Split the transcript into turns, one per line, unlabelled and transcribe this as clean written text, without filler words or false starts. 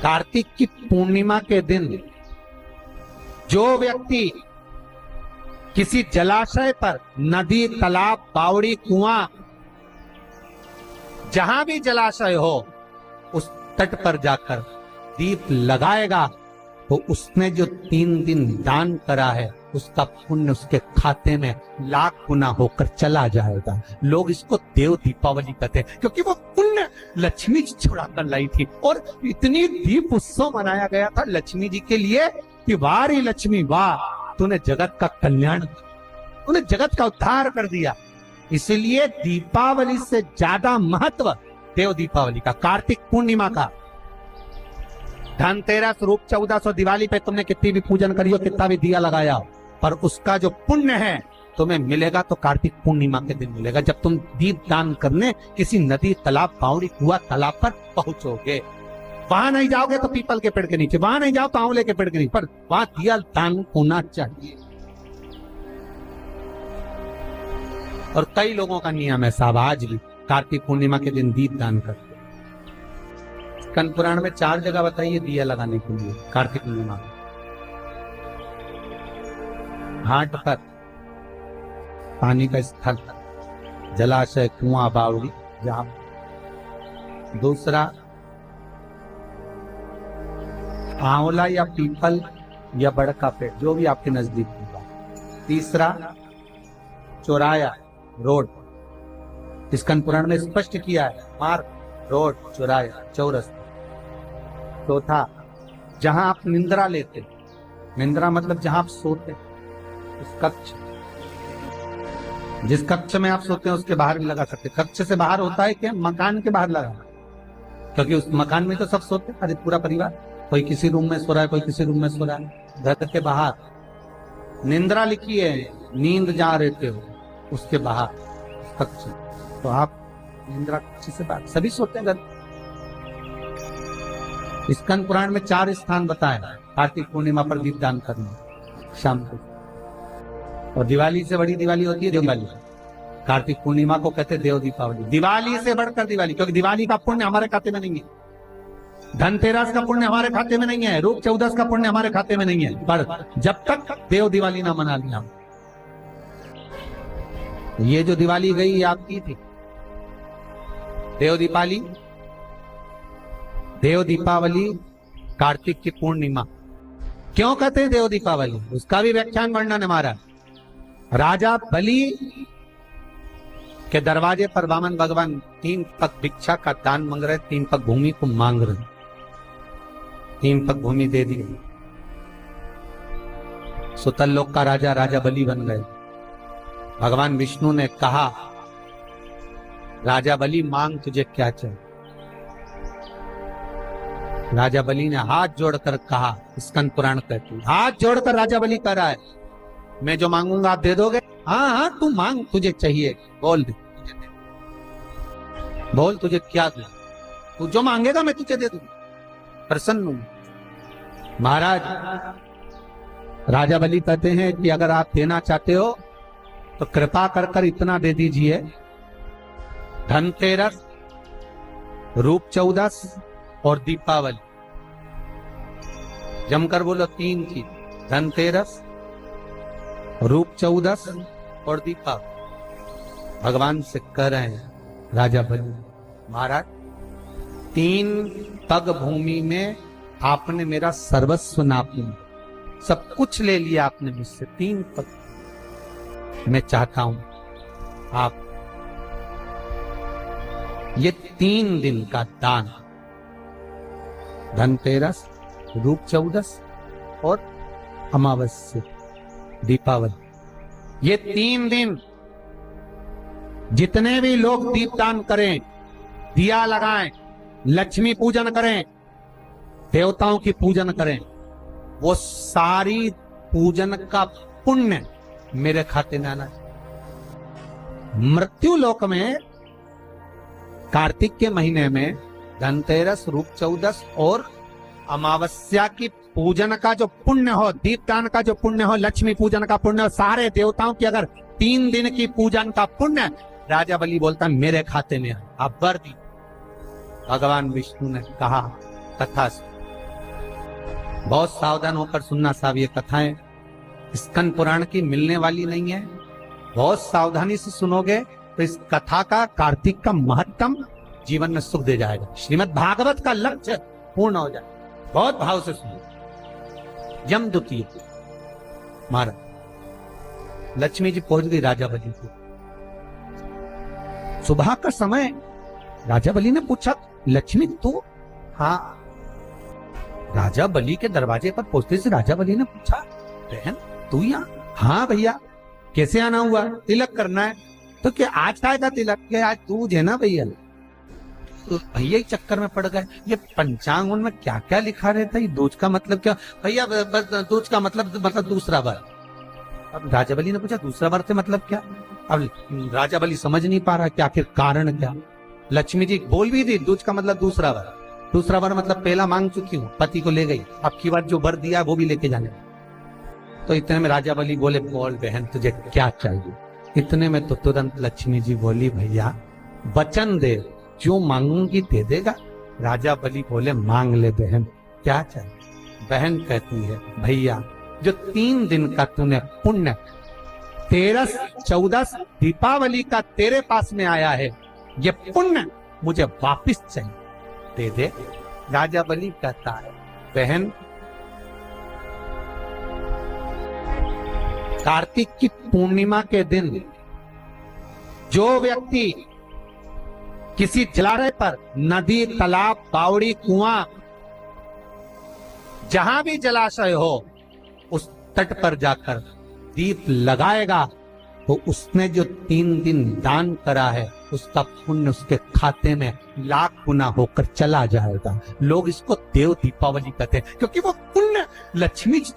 कार्तिक की पूर्णिमा के दिन जो व्यक्ति किसी जलाशय पर, नदी, तालाब, बावड़ी, कुआं, जहां भी जलाशय हो, उस तट पर जाकर दीप लगाएगा तो उसने जो 3 दिन दान करा है उसका पुण्य उसके खाते में लाख गुना होकर चला जाएगा। लोग इसको देव दीपावली कहते हैं क्योंकि वो पुण्य लक्ष्मी जी छुड़ा कर लाई थी और इतनी दीप उत्सव मनाया गया था लक्ष्मी जी के लिए कि वाह रे लक्ष्मी वाह, तूने जगत का कल्याण, तूने जगत का उद्धार कर दिया। इसलिए दीपावली से ज्यादा महत्व देव दीपावली का, कार्तिक पूर्णिमा का। धनतेरस, रूप चौदस और दिवाली पे तुमने कितनी भी पूजन करी हो, कितना भी दिया लगाया हो, पर उसका जो पुण्य है तुम्हें मिलेगा तो कार्तिक पूर्णिमा के दिन मिलेगा, जब तुम दीप दान करने किसी नदी, तालाब, बावड़ी, कुआं, तालाब पर पहुंचोगे। वहां नहीं जाओगे तो पीपल के पेड़ के नीचे, वहां नहीं जाओ तो आंवले के पेड़ के नीचे, पर वहां दिया दान होना चाहिए। और कई लोगों का नियम है साहब, आज भी कार्तिक पूर्णिमा के दिन दीप दान करते। स्कंद पुराण में 4 जगह बताइए दिया लगाने के लिए कार्तिक पूर्णिमा। घाट पर, पानी का स्थल, जलाशय, कुआं, बावड़ी, जहां। दूसरा, आंवला या पीपल या बड़ का पेड़, जो भी आपके नजदीक होगा। तीसरा, चौराया, रोड, स्कंद पुराण में स्पष्ट किया है, मार्ग, रोड, चौराया, चौरस। चौथा, जहां आप निंद्रा लेते, निंद्रा मतलब जहां आप सोते, उस कक्ष, जिस कक्ष में आप सोते हैं उसके बाहर भी लगा सकते। कक्ष से बाहर होता है क्या, मकान के बाहर लगा, क्योंकि उस मकान में तो सब सोते हैं, पूरा परिवार। कोई किसी रूम में सो रहा है, कोई किसी रूम में सो रहा है। घर के बाहर निंद्रा लिखी है, नींद जहां रहते हो उसके बाहर कक्ष, तो आप निंद्रा कक्ष से बाहर, सभी सोते हैं घर। स्कंद पुराण में 4 स्थान बताए कार्तिक पूर्णिमा पर दीपदान करना शाम को। और दिवाली से बड़ी दिवाली होती है दिवाली, कार्तिक पूर्णिमा को कहते हैं देव दीपावली। दिवाली से बढ़कर दिवाली, क्योंकि दिवाली का पुण्य हमारे खाते में नहीं है, धनतेरस का पुण्य हमारे खाते में नहीं है, रूप चौदस का पुण्य हमारे खाते में नहीं है, पर जब तक देव दिवाली ना मना लिया। ये जो दिवाली गई ये आपकी थी, देव दीपावली, देव दीपावली कार्तिक की पूर्णिमा। क्यों कहते हैं देव दीपावली, उसका भी व्याख्यान वर्णन हमारा। राजा बलि के दरवाजे पर वामन भगवान 3 पग भिक्षा का दान मांग रहे, 3 पग भूमि को मांग रहे, 3 पग भूमि दे दी। सुतल लोक का राजा राजा बलि बन गए। भगवान विष्णु ने कहा, राजा बलि मांग तुझे क्या चाहिए। राजा बलि ने हाथ जोड़कर कहा, स्कंद पुराण कहती है, हाथ जोड़कर राजा बलि कह रहा है, मैं जो मांगूंगा आप दे दोगे। हाँ हाँ तू मांग, तुझे चाहिए, बोल दे, बोल तुझे क्या दे, तू जो मांगेगा मैं तुझे दे दूंगा, प्रसन्न हूं। महाराज राजा बलि कहते हैं कि अगर आप देना चाहते हो तो कृपा कर कर इतना दे दीजिए, धनतेरस, रूप चौदस और दीपावली, जमकर बोलो 3 चीज, धनतेरस, रूप चौदस और दीपावली। भगवान से कह रहे हैं राजा बलि, महाराज 3 पग भूमि में आपने मेरा सर्वस्व नाप लिया, सब कुछ ले लिया आपने मुझसे, 3 पग मैं चाहता हूं आप ये 3 दिन का दान, धनतेरस, रूप चौदस और अमावस्या, दीपावली, ये 3 दिन जितने भी लोग दीपदान करें, दिया लगाएं, लक्ष्मी पूजन करें, देवताओं की पूजन करें, वो सारी पूजन का पुण्य मेरे खाते में आना चाहिए। मृत्यु लोक में कार्तिक के महीने में धनतेरस, रूप चौदस और अमावस्या की पूजन का जो पुण्य हो, दीपदान का जो पुण्य हो, लक्ष्मी पूजन का पुण्य हो, सारे देवताओं की अगर 3 दिन की पूजन का पुण्य, राजा बलि बोलता मेरे खाते में आप वर दी। भगवान विष्णु ने कहा तथा बहुत सावधान होकर सुनना साहब, ये कथाएं स्कंद पुराण की मिलने वाली नहीं है। बहुत सावधानी से सुनोगे तो इस कथा का, कार्तिक का महत्तम जीवन में सुख दे जाएगा। श्रीमद् भागवत का लक्ष्य पूर्ण हो जाए। बहुत भाव से सुनो। जमदूती महाराज, लक्ष्मी जी पहुंच गई राजा बलि को। सुबह का समय, राजा बलि ने पूछा, लक्ष्मी तू? हाँ। राजा बलि के दरवाजे पर पहुंचते से राजा बलि ने पूछा, बहन तू यहाँ? हाँ भैया। कैसे आना हुआ? तिलक करना है। तो क्या आज का तिलक? क्या आज दूज है ना भैया? तो भैया ही चक्कर में पड़ गए। ये पंचांग में क्या क्या लिखा रहता है? दूज का मतलब क्या भैया? दूज का मतलब दूसरा वर। अब राजा बलि ने पूछा, दूसरा वर से मतलब क्या? अब राजा बलि समझ नहीं पा रहा कि आखिर कारण क्या। लक्ष्मी जी बोल भी दी, दूज का मतलब दूसरा वर। दूसरा वर मतलब पहला मांग चुकी हूँ, पति को ले गई, अब की बार जो वर दिया वो भी लेके जाने। तो इतने में राजा बलि बोले, बोल बहन तुझे क्या चाहिए? इतने में तो तुरंत लक्ष्मी जी बोली, भैया वचन दे, जो मांगूंगी दे देगा। राजा बलि बोले, मांग ले बहन, क्या चाहिए? बहन कहती है, भैया जो 3 दिन का तूने पुण्य 13, 14 दीपावली का तेरे पास में आया है, ये पुण्य मुझे वापिस चाहिए, दे दे। राजा बलि कहता है, बहन कार्तिक की पूर्णिमा के दिन जो व्यक्ति किसी जलाशय पर, नदी, तालाब, बावड़ी, कुआं, जहां भी जलाशय हो, उस तट पर जाकर दीप लगाएगा तो उसने जो 3 दिन दान करा है उसका पुण्य उसके खाते में लाख गुना होकर चला जाएगा। लोग इसको देव दीपावली कहते हैं क्योंकि वो पुण्य लक्ष्मी जी